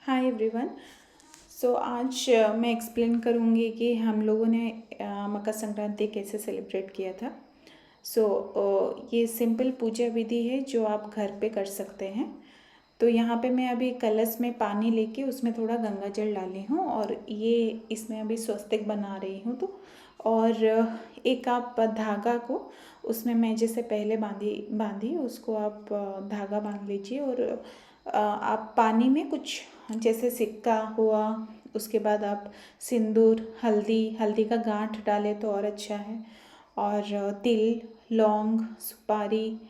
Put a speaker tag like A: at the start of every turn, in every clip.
A: Hi everyone. आज मैं explain करूँगी कि हम लोगों ने मकर संक्रांति कैसे सेलिब्रेट किया था। ये सिंपल पूजा विधि है जो आप घर पे कर सकते हैं। तो यहाँ पे मैं अभी कलश में पानी लेके उसमें थोड़ा गंगा जल डाली हूँ और ये इसमें अभी स्वस्तिक बना रही हूँ। और एक आप धागा को उसमें मैं जैसे पहले बांधी उसको आप धागा बांध लीजिए और आप पानी में कुछ जैसे सिक्का हुआ, उसके बाद आप सिंदूर, हल्दी का गांठ डालें तो और अच्छा है। और तिल, लौंग, सुपारी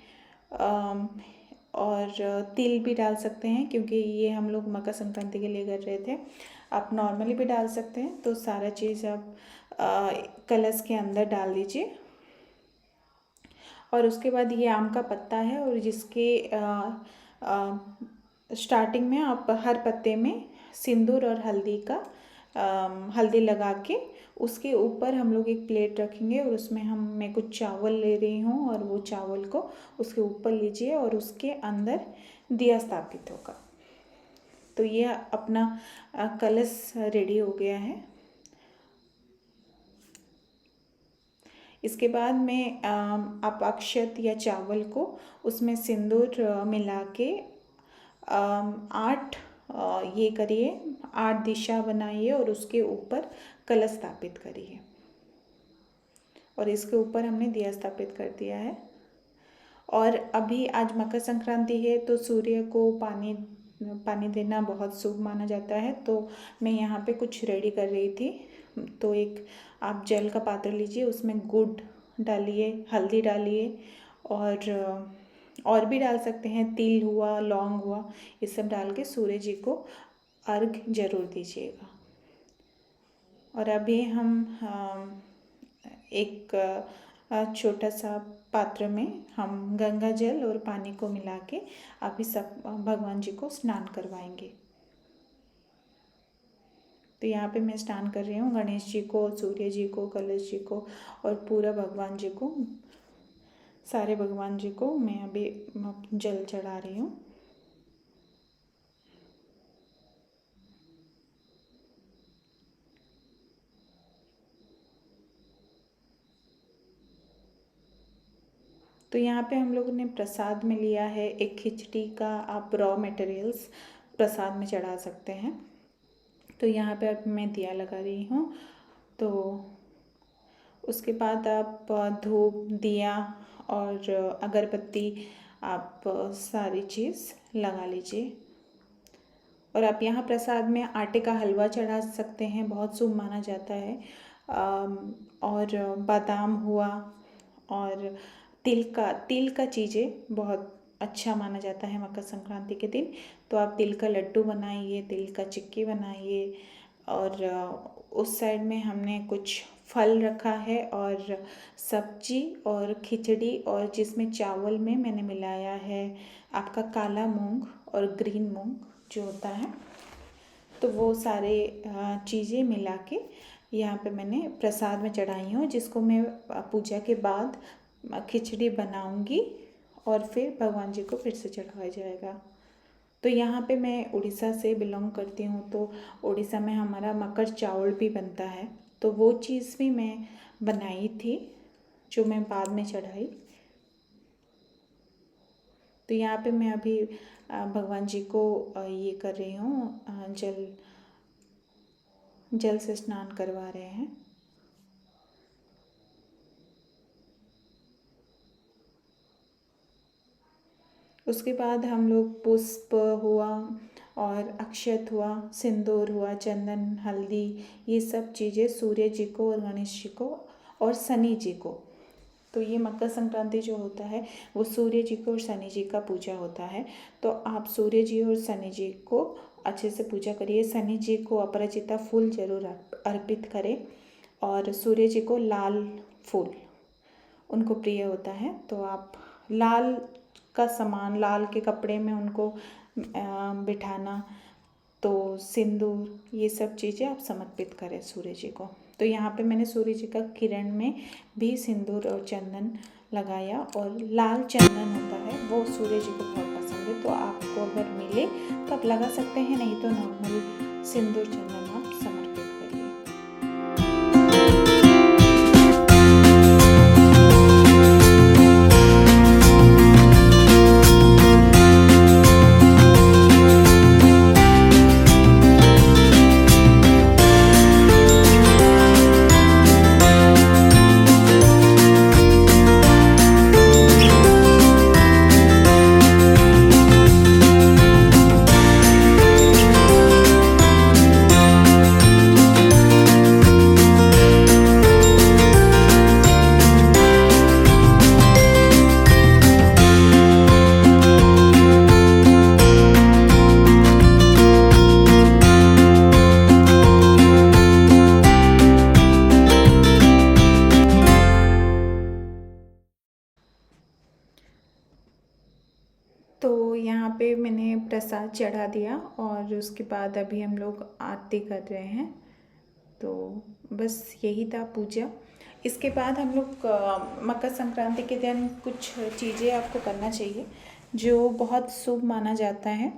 A: और तिल भी डाल सकते हैं क्योंकि ये हम लोग मकर संक्रांति के लिए कर रहे थे। आप नॉर्मली भी डाल सकते हैं। तो सारा चीज़ आप कलश के अंदर डाल दीजिए। और उसके बाद ये आम का पत्ता है और जिसके स्टार्टिंग में आप हर पत्ते में सिंदूर और हल्दी लगा के उसके ऊपर हम लोग एक प्लेट रखेंगे और उसमें मैं कुछ चावल ले रही हूँ और वो चावल को उसके ऊपर लीजिए और उसके अंदर दिया स्थापित होगा। तो ये अपना कलश रेडी हो गया है। इसके बाद में आप अक्षत या चावल को उसमें सिंदूर मिला के 8 ये करिए, 8 दिशा बनाइए और उसके ऊपर कलश स्थापित करिए। और इसके ऊपर हमने दिया स्थापित कर दिया है। और अभी आज मकर संक्रांति है तो सूर्य को पानी देना बहुत शुभ माना जाता है। तो मैं यहाँ पे कुछ रेडी कर रही थी। तो एक आप जल का पात्र लीजिए, उसमें गुड़ डालिए, हल्दी डालिए और भी डाल सकते हैं, तिल हुआ, लौंग हुआ, ये सब डाल के सूर्य जी को अर्घ जरूर दीजिएगा। और अभी हम एक छोटा सा पात्र में हम गंगा जल और पानी को मिला के अभी सब भगवान जी को स्नान करवाएंगे। तो यहाँ पे मैं स्नान कर रही हूँ गणेश जी को, सूर्य जी को, कलश जी को और पूरा भगवान जी को, सारे भगवान जी को मैं अभी जल चढ़ा रही हूँ। तो यहाँ पे हम लोगों ने प्रसाद में लिया है एक खिचड़ी का, आप रॉ मटेरियल्स प्रसाद में चढ़ा सकते हैं। तो यहाँ पे अब मैं दिया लगा रही हूँ। तो उसके बाद आप धूप, दिया और अगरबत्ती आप सारी चीज़ लगा लीजिए। और आप यहाँ प्रसाद में आटे का हलवा चढ़ा सकते हैं, बहुत शुभ माना जाता है। और बादाम हुआ और तिल का चीज़ें बहुत अच्छा माना जाता है मकर संक्रांति के दिन। तो आप तिल का लड्डू बनाइए, तिल का चिक्की बनाइए। और उस साइड में हमने कुछ फल रखा है और सब्जी और खिचड़ी, और जिसमें चावल में मैंने मिलाया है आपका काला मूंग और ग्रीन मूंग जो होता है। तो वो सारे चीज़ें मिला के यहाँ पे मैंने प्रसाद में चढ़ाई हूँ, जिसको मैं पूजा के बाद खिचड़ी बनाऊंगी और फिर भगवान जी को फिर से चढ़ाया जाएगा। तो यहाँ पे मैं उड़ीसा से बिलोंग करती हूँ। तो उड़ीसा में हमारा मकर चावल भी बनता है। तो वो चीज़ भी मैं बनाई थी जो मैं बाद में चढ़ाई। तो यहाँ पे मैं अभी भगवान जी को ये कर रही हूँ, जल से स्नान करवा रहे हैं। उसके बाद हम लोग पुष्प हुआ और अक्षत हुआ, सिंदूर हुआ, चंदन, हल्दी, ये सब चीज़ें सूर्य जी को और गणेश जी को और शनि जी को। तो ये मकर संक्रांति जो होता है वो सूर्य जी को और शनि जी का पूजा होता है। तो आप सूर्य जी और शनि जी को अच्छे से पूजा करिए। शनि जी को अपराजिता फूल जरूर अर्पित करें और सूर्य जी को लाल फूल उनको प्रिय होता है। तो आप लाल का सामान, लाल के कपड़े में उनको बिठाना, तो सिंदूर, ये सब चीज़ें आप समर्पित करें सूर्य जी को। तो यहाँ पे मैंने सूर्य जी का किरण में भी सिंदूर और चंदन लगाया और लाल चंदन होता है वो सूर्य जी को बहुत पसंद है। तो आपको अगर मिल मिले तो आप लगा सकते हैं, नहीं तो नॉर्मल सिंदूर चंदन आप समर्पित करिए। तो यहाँ पे मैंने प्रसाद चढ़ा दिया और उसके बाद अभी हम लोग आरती कर रहे हैं। तो बस यही था पूजा। इसके बाद हम लोग मकर संक्रांति के दिन कुछ चीज़ें आपको करना चाहिए जो बहुत शुभ माना जाता है।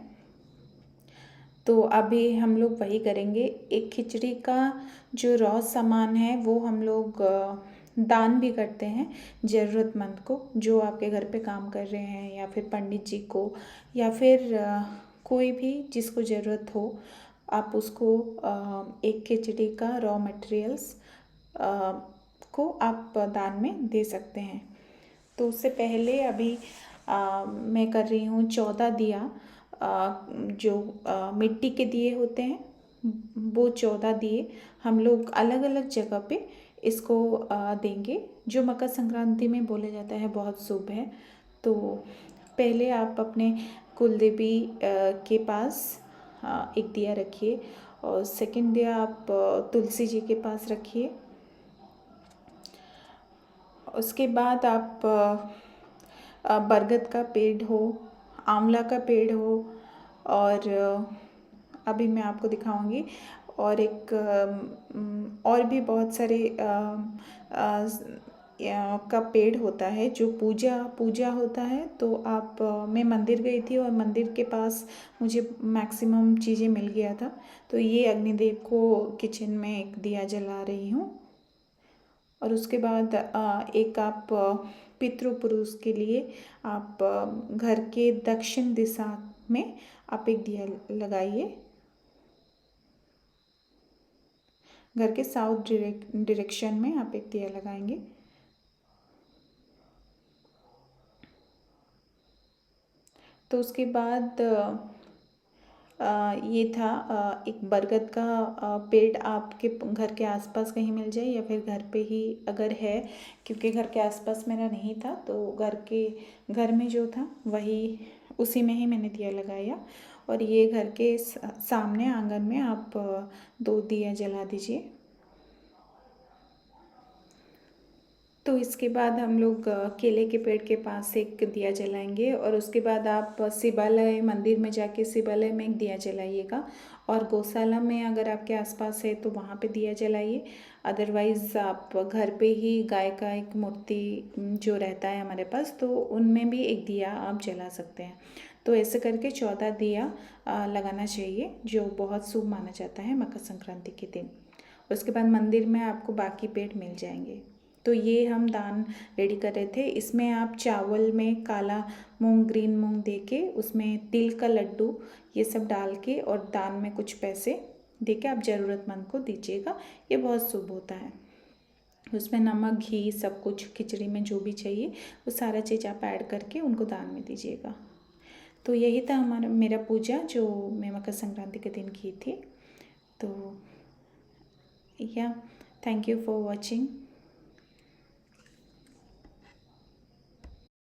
A: तो अभी हम लोग वही करेंगे। एक खिचड़ी का जो रॉ सामान है वो हम लोग दान भी करते हैं ज़रूरतमंद को, जो आपके घर पे काम कर रहे हैं, या फिर पंडित जी को, या फिर कोई भी जिसको ज़रूरत हो, आप उसको एक खिचड़ी का रॉ मटेरियल्स को आप दान में दे सकते हैं। तो उससे पहले अभी मैं कर रही हूँ 14 दिया, जो मिट्टी के दिए होते हैं, वो 14 दिए हम लोग अलग अलग जगह पे इसको देंगे, जो मकर संक्रांति में बोला जाता है बहुत शुभ है। तो पहले आप अपने कुलदेवी के पास एक दिया रखिए, और सेकंड दिया आप तुलसी जी के पास रखिए। उसके बाद आप बरगद का पेड़ हो, आंवला का पेड़ हो, और अभी मैं आपको दिखाऊंगी, और एक और भी बहुत सारे का पेड़ होता है जो पूजा होता है। तो आप मैं मंदिर गई थी और मंदिर के पास मुझे मैक्सिमम चीज़ें मिल गया था। तो ये अग्निदेव को किचन में एक दिया जला रही हूँ। और उसके बाद एक आप पितृपुरुष के लिए आप घर के दक्षिण दिशा में आप एक दिया लगाइए, घर के साउथ डायरेक्शन में आप एक दिया लगाएंगे। तो उसके बाद ये था एक बरगद का पेड़ आपके घर के आसपास कहीं मिल जाए, या फिर घर पे ही अगर है, क्योंकि घर के आसपास मेरा नहीं था, तो घर में जो था वही उसी में ही मैंने दिया लगाया। और ये घर के सामने आंगन में आप 2 दिया जला दीजिए। तो इसके बाद हम लोग केले के पेड़ के पास एक दिया जलाएंगे, और उसके बाद आप शिवालय मंदिर में जाके शिवालय में एक दिया जलाइएगा, और गौशाला में अगर आपके आसपास है तो वहाँ पे दिया जलाइए। अदरवाइज़ आप घर पे ही गाय का एक मूर्ति जो रहता है हमारे पास, तो उनमें भी एक दिया आप जला सकते हैं। तो ऐसे करके 14 दिया लगाना चाहिए, जो बहुत शुभ माना जाता है मकर संक्रांति के दिन। उसके बाद मंदिर में आपको बाकी पेड़ मिल जाएंगे। तो ये हम दान रेडी कर रहे थे। इसमें आप चावल में काला मूंग, ग्रीन मूंग दे के, उसमें तिल का लड्डू ये सब डाल के, और दान में कुछ पैसे दे के आप ज़रूरतमंद को दीजिएगा। ये बहुत शुभ होता है। उसमें नमक, घी, सब कुछ खिचड़ी में जो भी चाहिए वो सारा चीज़ आप ऐड करके उनको दान में दीजिएगा। तो यही था मेरा पूजा जो मैं मकर संक्रांति के दिन की थी। तो या थैंक यू फॉर वॉचिंग।